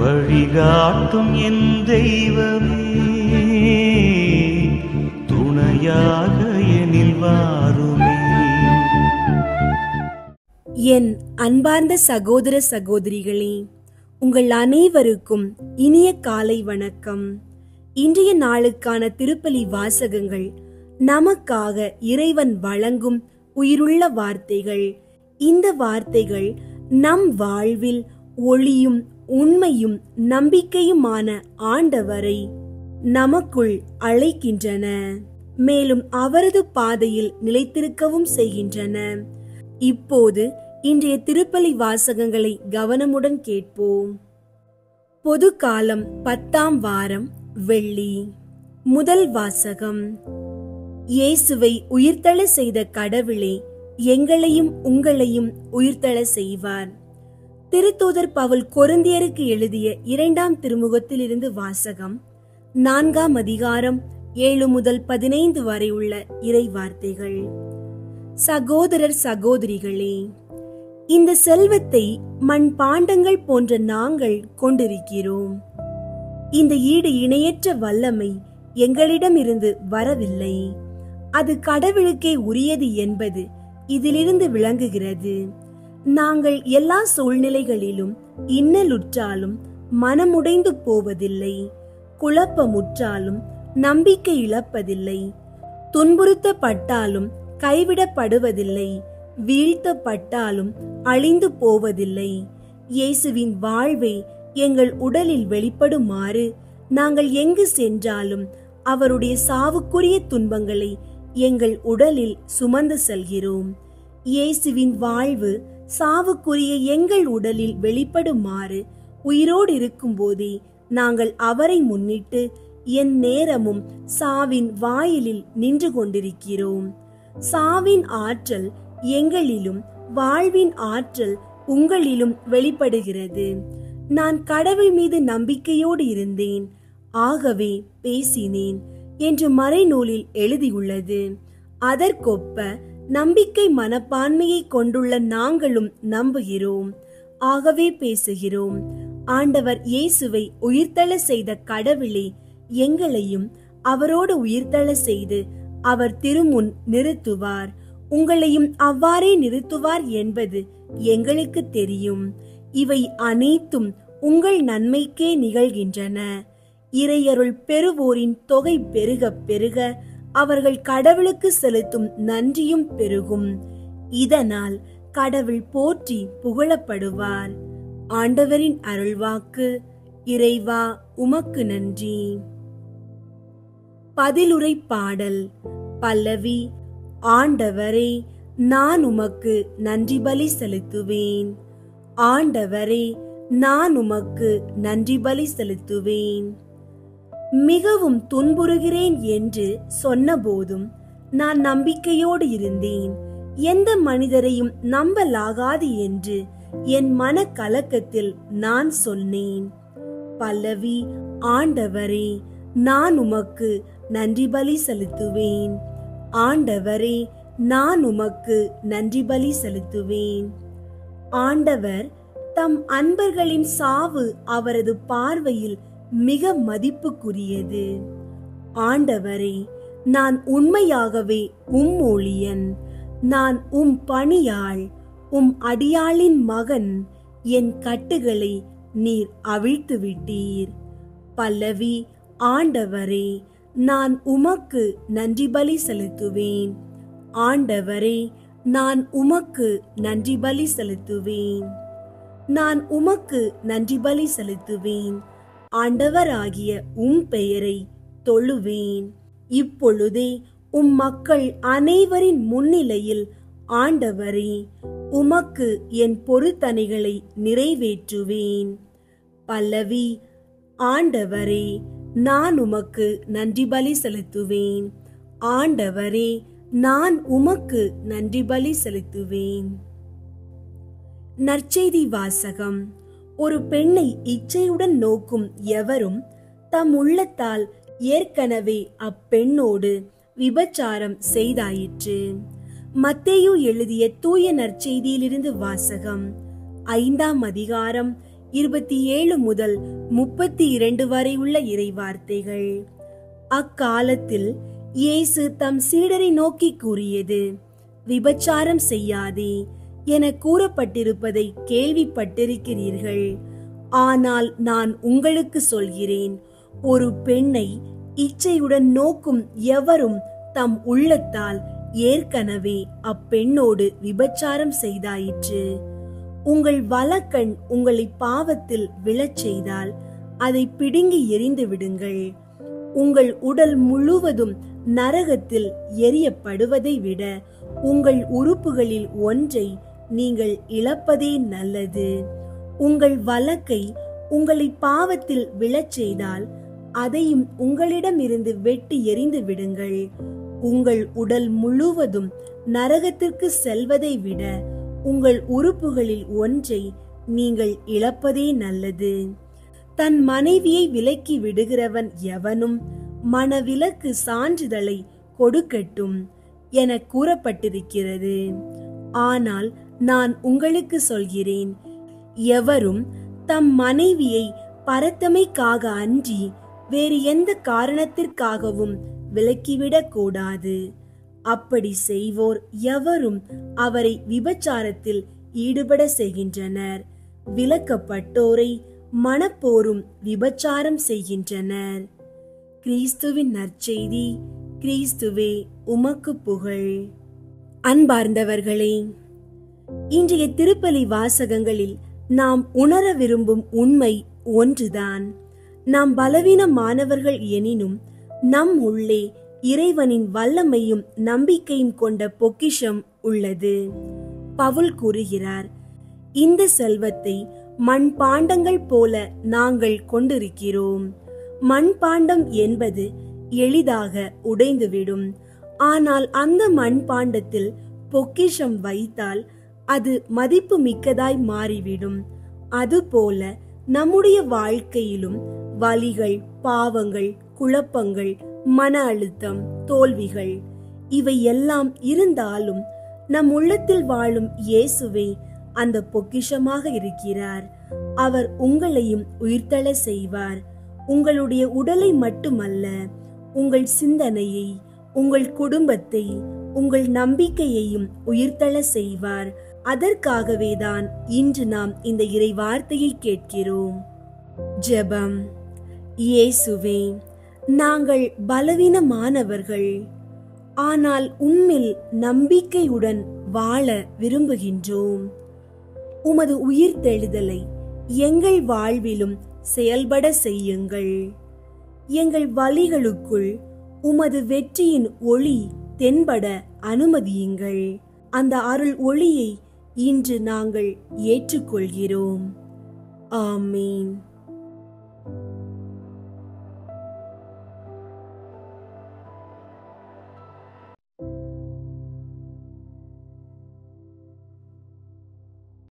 வழிகாட்டும் என் தெய்வமே, துணையாக எனில் வாருமே. என் அன்பார்ந்த சகோதர சகோதரிகளே, உங்கள் அனைவருக்கும் இனிய காலை வணக்கம். இன்றைய நாளுக்கான திருப்பலி வாசகங்கள் நமக்காக இறைவன் வழங்கும் உயிருள்ள வார்த்தைகள். இந்த வார்த்தைகள் நம் வாழ்வில் ஒளியும் உண்மையும் நம்பிக்கையுமான ஆண்டவரை நமக்குள் அழைக்கின்றன, மேலும் அவரது பாதையில் நிலைத்திருக்கவும் செய்கின்றன. இப்போது இன்றைய திருப்பலி வாசகங்களை கவனமுடன் கேட்போம். பொது காலம் 10ஆம் வாரம், வெள்ளி. முதல் வாசகம். இயேசுவை உயிர்த்தெழ செய்த கடவுளே, எங்களையும் உங்களையும் உயிர்த்தெழ செய்வார். திருத்தூதர் பவுல் கொரிந்தியருக்கு எழுதிய 2ஆம் திருமுகத்திலிருந்து வாசகம். 4ஆம் அதிகாரம் 7 முதல் 15 வரை உள்ள இறை வார்த்தைகள். சகோதரர் சகோதரிகளே, இந்த செல்வத்தை மண் பாண்டங்கள் போன்ற நாங்கள் கொண்டிருக்கிறோம். இந்த ஈடு இணையற்ற வல்லமை எங்களிடமிருந்து வரவில்லை, அது கடவுளுக்கே உரியது என்பது இதிலிருந்து விளங்குகிறது. நாங்கள் எல்லா சூழ்நிலைகளிலும் இன்னலுற்றாலும் மனமுடைந்து போவதில்லை, குழப்பமுற்றாலும் நம்பிக்கை இழப்பதில்லை, துன்புறுத்தப்பட்டாலும் கைவிடப்படுவதில்லை, வீழ்த்தப்பட்டாலும் அழிந்து போவதில்லை. இயேசுவின் வாழ்வை எங்கள் உடலில் வெளிப்படுமாறு நாங்கள் எங்கு சென்றாலும் அவருடைய சாவுக்குரிய துன்பங்களை எங்கள் உடலில் சுமந்து செல்கிறோம். இயேசுவின் வாழ்வு சாவுக்குரிய எங்கள் உடலில் வெளிப்படுமாறு உயிரோடு இருக்கும் போதே நாங்கள் அவரை முன்னிட்டு என் நேரமும் சாவின் வாயிலில் நின்று கொண்டிருக்கிறோம். சாவின் ஆற்றல் எங்களிலும் வாழ்வின் ஆற்றல் உங்களிலும் வெளிப்படுகிறது. நான் கடவுள் மீது நம்பிக்கையோடு இருந்தேன், ஆகவே பேசினேன் என்று மறைநூலில் எழுதியுள்ளது. அதற்கொப்ப நம்பிக்கை மனப்பான்மையை கொண்டுள்ள நாங்களும் நம்புகிறோம், ஆகவே பேசுகிறோம். ஆண்டவர் இயேசுவை உயிர்த்தெழ செய்த கடவுளே, எங்களையும் அவரோடு உயிர்த்தெழ செய்து அவர் திருமுன் நிறுத்துவார். உங்களையும் அவ்வாறே நிறுத்துவார் என்பது எங்களுக்கு தெரியும். இவை அனைத்தும் உங்கள் நன்மைக்கே நிகழ்கின்றன. இறையருள் பெறுவோரின் தொகை பெருக பெருக அவர்கள் கடவுளுக்கு செலுத்தும் நன்றியும் பெருகும். இதனால் கடவுள் போற்றி புகழப்படுவார். ஆண்டவரின் அருள்வாக்கு. இறைவா, உமக்கு நன்றி. பதிலுரை பாடல். பல்லவி. ஆண்டவரே, நான் உமக்கு நன்றி பலி செலுத்துவேன். ஆண்டவரே, நான் உமக்கு நன்றி பலி செலுத்துவேன். மிகவும் துன்புறுகிறேன் என்று சொன்னபோதும் நான் நம்பிக்கையோடு இருந்தேன். எந்த மனிதரையும் நம்பலாகாது என்று என் மன கலக்கத்தில் நான் சொன்னேன். பல்லவி. ஆண்டவரே, நான் உமக்கு நன்றி பலி செலுத்துவேன். ஆண்டவரே, நான் உமக்கு நன்றி பலி செலுத்துவேன். ஆண்டவர் தம் அன்பர்களின் சாவு அவரது பார்வையில் மிக மதிப்புக்குரியது. ஆண்டவரே, நான் உண்மையாகவே உம் ஊழியன், நான் உம் பணியாள், உம் அடியாளின் மகன். என் கட்டுகளை நீர் அவிழ்த்து விட்டீர். பல்லவி. ஆண்டவரே, நான் உமக்கு நன்றி பலி செலுத்துவேன். ஆண்டவரே, நான் உமக்கு நன்றி பலி செலுத்துவேன். நான் உமக்கு நன்றி பலி செலுத்துவேன். ஆண்டவராகிய உம் பெயரை தொழுவேன். இப்பொழுதே உம் மக்கள் அனைவரின் முன்னிலையில் ஆண்டவரே, உமக்கு என் பொருத்தனைகளை நிறைவேற்றுவேன். பல்லவி. ஆண்டவரே, நான் உமக்கு நன்றி பலி செலுத்துவேன். ஆண்டவரே, நான் உமக்கு நன்றி பலி செலுத்துவேன். நற்செய்தி வாசகம். ஒரு பெண்ணை இச்சையுடன் நோக்கும் எவரும் தம் உள்ளத்தால் ஏற்கனவே அப்பெண்ணோடு விபச்சாரம் செய்தாயிற்று. மத்தேயு எழுதிய தூய நற்செய்தியிலிருந்து வாசகம். 5ஆம் அதிகாரம் 27 முதல் 32 வரை உள்ள இறைவார்த்தைகள். அக்காலத்தில் இயேசு தம் சீடரை நோக்கி கூறியது: விபச்சாரம் செய்யாதே என கூறப்பட்டிருப்பதை கேள்விப்பட்டிருக்கிறீர்கள். ஆனால் நான் உங்களுக்கு சொல்கிறேன், ஒரு பெண்ணை இச்சையுடன் நோக்கும் எவரும் தம் உள்ளத்தால் ஏற்கனவே அப்பெண்ணோடு விபச்சாரம் செய்தாயிற்று. உங்கள் வலக்கண் உங்களை பாவத்தில் விழச் செய்தால் அதை பிடுங்கி எறிந்து விடுங்கள். உங்கள் உடல் முழுவதும் நரகத்தில் எரியப்படுவதை விட உங்கள் உறுப்புகளில் ஒன்றை நீங்கள் இழப்பதே நல்லது. உங்கள் வலக்கை உங்களை பாவத்தில் விழச் செய்தால் அதையும் உங்களிடமிருந்து வெட்டி எறிந்து விடுங்கள். உங்கள் உடல் முழுவதும் நரகத்திற்கு செல்வதை விட உங்கள் உறுப்புகளில் ஒன்றை நீங்கள் இழப்பதே நல்லது. தன் மனைவியை விலக்கி விடுகிறவன் எவனும் மணவிலக்கு சான்றிதழை கொடுக்கட்டும் என கூறப்பட்டிருக்கிறது. ஆனால் நான் உங்களுக்கு சொல்கிறேன், எவரும் தம் மனைவியை பரத்தமைக்காக அன்றி வேறு எந்த காரணத்திற்காகவும் விலக்கிவிடக் கூடாது. அப்படி செய்வோர் எவரும் அவரை விபச்சாரத்தில் ஈடுபட செய்கின்றனர். விலக்கப்பட்டோரை மனப்போரும் விபச்சாரம் செய்கின்றனர். கிறிஸ்துவின் நற்செய்தி. கிறிஸ்துவே உமக்கு புகழ். அன்பார்ந்தவர்களே, இன்றைய திருப்பலி வாசகங்களில் நாம் உணர விரும்பும் உண்மை ஒன்றுதான். நாம் பலவீனமானவர்கள் எனினும் நம் உள்ளே இறைவனின் வல்லமையும் நம்பிக்கையும் கொண்ட பொக்கிஷம் உள்ளது. பவுல் கூறுகிறார், இந்த செல்வத்தை மண்பாண்டங்கள் போல நாங்கள் கொண்டிருக்கிறோம். மண்பாண்டம் என்பது எளிதாக உடைந்துவிடும். ஆனால் அந்த மண்பாண்டத்தில் பொக்கிஷம் வைத்தால் அது மதிப்பு மிக்கதாய் மாறிவிடும். அதுபோல நம்முடைய வாழ்க்கையிலும் வலிகள், பாவங்கள், குழப்பங்கள், மன அழுத்தம், தோல்விகள் இவை எல்லாம் இருந்தாலும் நம் உள்ளத்தில் வாழும் இயேசுவே அந்த பொக்கிஷமாக இருக்கிறார். அவர் உங்களையும் உயிர்த்தெழ செய்வார். உங்களுடைய உடலை மட்டுமல்ல, உங்கள் சிந்தனையை, உங்கள் குடும்பத்தை, உங்கள் நம்பிக்கையையும் உயிர்த்தெழ செய்வார். அதற்காகவேதான் இன்று நாம் இந்த இறை வார்த்தையை கேட்கிறோம். ஜெபம். இயேசுவே, நாங்கள் பலவீனமானவர்கள், ஆனால் உம்மில் நம்பிக்கையுடன் வாழ விரும்புகின்றோம். உமது உயிர்த்தெழுதலை எங்கள் வாழ்விலும் செயல்பட செய்யுங்கள். எங்கள் வலிகளுக்குள் உமது வெற்றியின் ஒளி தென்பட அனுமதியுங்கள். அந்த அருள் ஒளியை இன்று நாங்கள் ஏற்றுக்கொள்கிறோம். ஆமீன்.